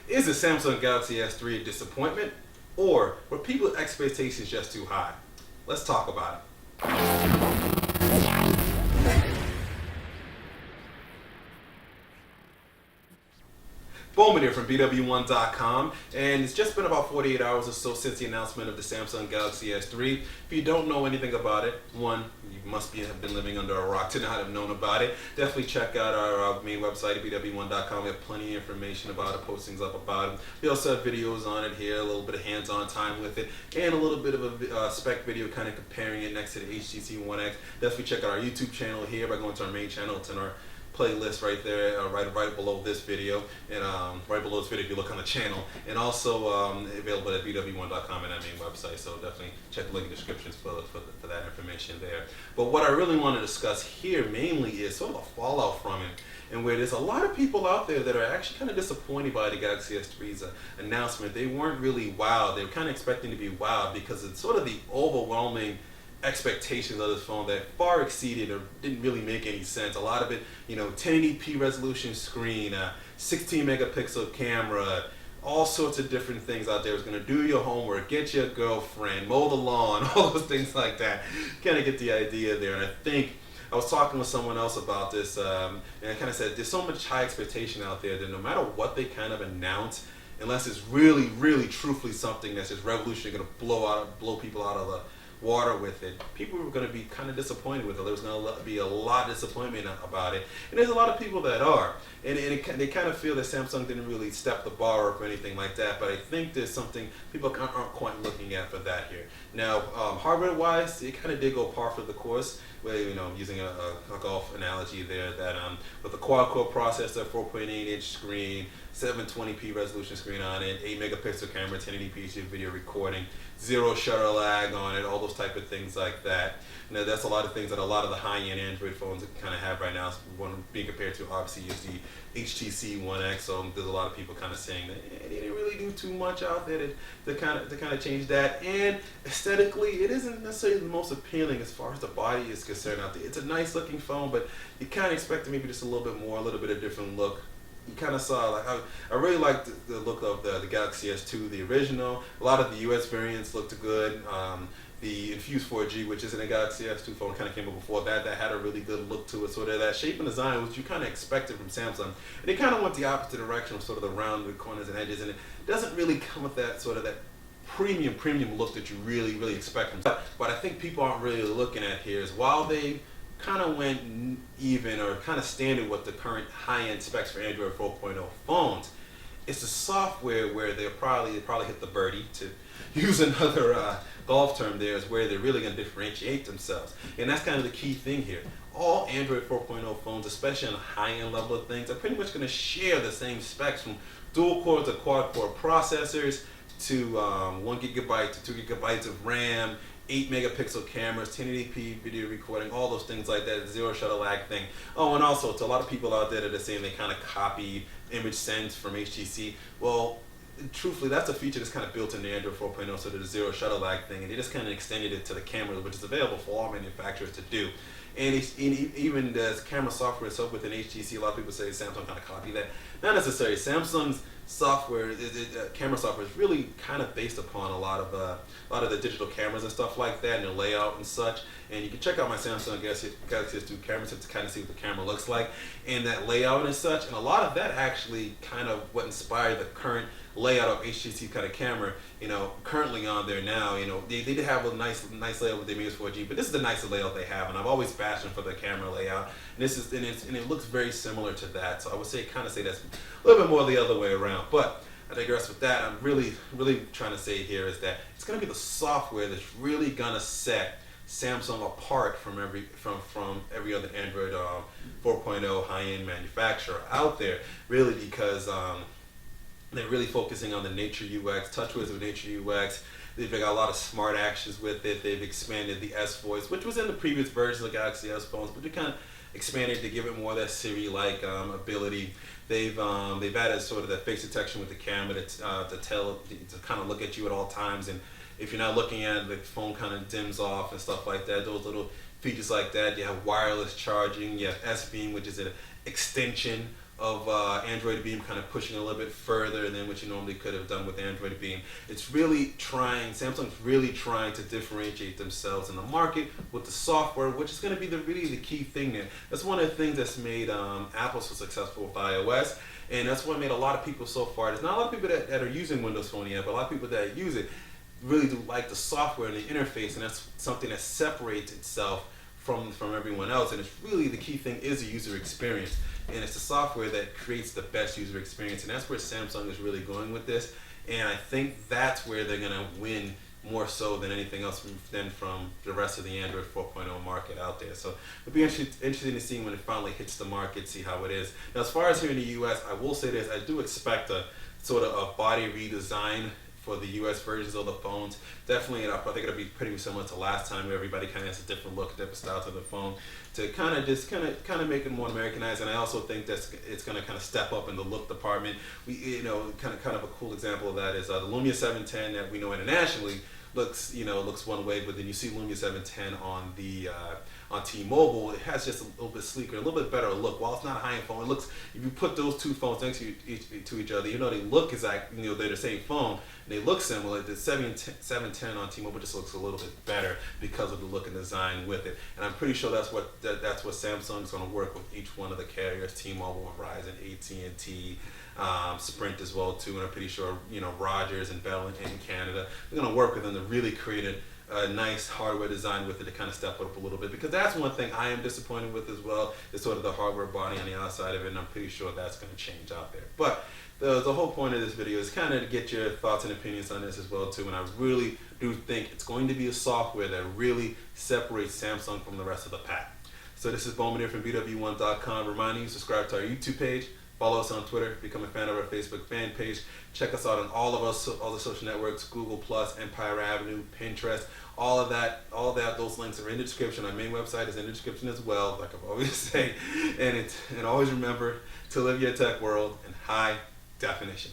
Is the Samsung Galaxy S3 a disappointment, or were people's expectations just too high? Let's talk about it. BWOne here from BWOne.com, and it's just been about 48 hours or so since the announcement of the Samsung Galaxy S3. If you don't know anything about it, one, you must have been living under a rock to not have known about it. Definitely check out our main website at BWOne.com. We have plenty of information about it, postings up about it. We also have videos on it here, a little bit of hands-on time with it, and a little bit of a spec video kind of comparing it next to the HTC One X. Definitely check out our YouTube channel here by going to our main channel. It's in our playlist right there, right below this video, and right below this video if you look on the channel, and also available at BWOne.com and that main website. So definitely check the link in the descriptions for that information there. But what I really want to discuss here mainly is sort of a fallout from it, and where there's a lot of people out there that are actually kind of disappointed by the Galaxy S3's announcement. They weren't really wowed. They were kind of expecting to be wowed because it's sort of the overwhelming expectations of this phone that far exceeded or didn't really make any sense. A lot of it, 1080p resolution screen, 16 megapixel camera, all sorts of different things out there. It's going to do your homework, get your girlfriend, mow the lawn, all those things like that. Kind of get the idea there. And I think I was talking with someone else about this, and I kind of said there's so much high expectation out there that no matter what they kind of announce, unless it's really, really truthfully something that's just revolutionary, going to blow people out of the water with it, people were going to be kind of disappointed with it. There was going to be a lot of disappointment about it, and there's a lot of people that are, and they kind of feel that Samsung didn't really step the bar up or anything like that. But I think there's something people aren't quite looking at for that here. Now, hardware-wise, it kind of did go par for the course. Where, using a golf analogy there, that with a quad-core processor, 4.8-inch screen, 720p resolution screen on it, 8 megapixel camera, 1080p video recording, zero shutter lag on it, all those type of things like that. That's a lot of things that a lot of the high-end Android phones kind of have right now. One being compared to obviously is the HTC One X. So there's a lot of people kind of saying that they didn't really do too much out there to kind of change that. And aesthetically, it isn't necessarily the most appealing as far as the body is concerned out there. It's a nice looking phone, but you kind of expect maybe just a little bit more, a little bit of different look. You kind of saw, like, I really liked the look of the Galaxy S2, the original. A lot of the US variants looked good. The InFuse 4G, which isn't a Galaxy S2 phone, kind of came up before that. That had a really good look to it. So that shape and design, which you kind of expected from Samsung. And they kind of went the opposite direction with sort of the rounded corners and edges. And it doesn't really come with that sort of that premium look that you really, really expect from Samsung. But I think people aren't really looking at here is while they kind of went even or kind of standard with the current high-end specs for Android 4.0 phones, it's the software where they probably hit the birdie, to use another golf term there, is where they're really going to differentiate themselves. And that's kind of the key thing here. All Android 4.0 phones, especially on the high-end level of things, are pretty much going to share the same specs, from dual-core to quad-core processors to 1 gigabyte to 2 gigabytes of RAM, 8 megapixel cameras, 1080p video recording, all those things like that, zero shutter lag thing. Oh, and also to a lot of people out there that are saying they kind of copy image sense from HTC. Well, truthfully, that's a feature that's kind of built into Android 4.0, so there's a zero shutter lag thing, and they just kind of extended it to the camera, which is available for all manufacturers to do. And even the camera software itself within HTC, a lot of people say Samsung kind of copied that. Not necessarily. Samsung's software, camera software, is really kind of based upon a lot of the digital cameras and stuff like that, and their layout and such. And you can check out my Samsung Galaxy S2 camera to kind of see what the camera looks like and that layout and such. And a lot of that actually kind of what inspired the current layout of HTC kind of camera, currently on there now. They did have a nice layout with the Muse 4G, but this is the nicest layout they have, and I've always bashed them for the camera layout. And it looks very similar to that. So I would say that's a little bit more the other way around. But I digress with that. I'm really trying to say here is that it's going to be the software that's really going to set Samsung apart from every other Android 4.0 high-end manufacturer out there, really, because they're really focusing on the Nature UX, TouchWiz with Nature UX. They've got a lot of smart actions with it. They've expanded the S voice, which was in the previous versions of the Galaxy S phones, but they kind of expanded to give it more of that Siri-like ability. They've added sort of that face detection with the camera to kind of look at you at all times, and if you're not looking at it, the phone kind of dims off and stuff like that. Those little features like that. You have wireless charging. You have S-Beam, which is an extension of Android Beam kind of pushing a little bit further than what you normally could have done with Android Beam. Samsung's really trying to differentiate themselves in the market with the software, which is going to be really the key thing there. That's one of the things that's made Apple so successful with iOS, and that's what made a lot of people so far. There's not a lot of people that are using Windows Phone yet, but a lot of people that use it really do like the software and the interface, and that's something that separates itself from everyone else. And it's really the key thing is the user experience, and it's the software that creates the best user experience, and that's where Samsung is really going with this. And I think that's where they're gonna win more so than anything else from the rest of the Android 4.0 market out there. So it'll be interesting to see when it finally hits the market, see how it is. Now, as far as here in the US, I will say this: I do expect a sort of a body redesign for the US versions of the phones. Definitely, I think it'll be pretty similar to last time, where everybody kind of has a different look, different style to the phone, to kind of make it more Americanized. And I also think that it's going to kind of step up in the look department. Kind of a cool example of that is the Lumia 710 that we know internationally looks one way, but then you see Lumia 710 on the on T-Mobile, it has just a little bit sleeker, a little bit better look. While it's not a high-end phone, it looks, if you put those two phones next to each other, they look exactly, they're the same phone, and they look similar. The 710 on T-Mobile just looks a little bit better because of the look and design with it. And I'm pretty sure that's what Samsung's going to work with each one of the carriers: T-Mobile, Verizon, AT&T, Sprint as well too. And I'm pretty sure Rogers and Bell in Canada, they're going to work with them to really create a nice hardware design with it to kind of step up a little bit, because that's one thing I am disappointed with as well, is sort of the hardware body on the outside of it, and I'm pretty sure that's going to change out there. But the whole point of this video is kind of to get your thoughts and opinions on this as well too, and I really do think it's going to be a software that really separates Samsung from the rest of the pack. So this is BWOne here from BWOne.com, reminding you to subscribe to our YouTube page, follow us on Twitter, become a fan of our Facebook fan page, check us out on all the social networks: Google+, Empire Avenue, Pinterest, all of that, those links are in the description. Our main website is in the description as well, like I've always say. And always remember to live your tech world in high definition.